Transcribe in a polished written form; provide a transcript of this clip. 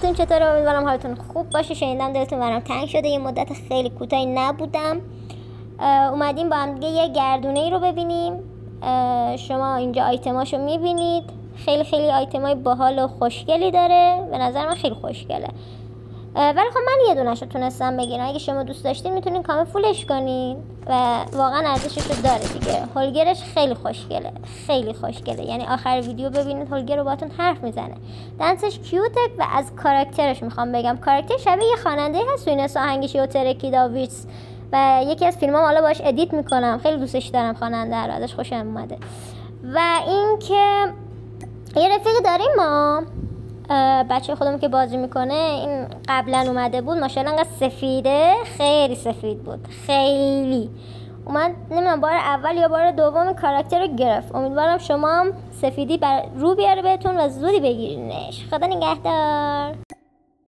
حالتون چطوره؟ امیدوارم حالتون خوب باشه. شنیدم دلتون برام تنگ شده، یه مدت خیلی کوتاهی نبودم. اومدیم با هم دیگه یه گردونه ای رو ببینیم. شما اینجا آیتماشو میبینید، خیلی خیلی آیتمای باحال و خوشگلی داره. به نظر من خیلی خوشگله، ولی خب من یه دونه‌شو تونستم بگیرم. اگه شما دوست داشتین میتونین کامل فولش کنین و واقعا ارزششو داره دیگه. هولگرش خیلی خوشگله، خیلی خوشگله. یعنی آخر ویدیو ببینید هولگر رو باهاتون حرف میزنه. دنسش کیوته و از کاراکترش میخوام بگم. کاراکتر شبیه یه خواننده هست تو این آهنگشی و ترکی داویدز و یکی از فیلمام حالا باهاش ادیت میکنم. خیلی دوستش دارم خواننده رو، ازش خوشم اومده. و اینکه یه رفیقی داریم ما، بچه خودمون که بازی میکنه، این قبلا اومده بود، ماشاءالله انقدر سفیده، خیلی سفید بود، خیلی اومد. نمیدونم بار اول یا بار دوم کاراکتر رو گرفت. امیدوارم شما هم سفیدی رو بیاره بهتون و زودی بگیرینش. خدا نگهدار.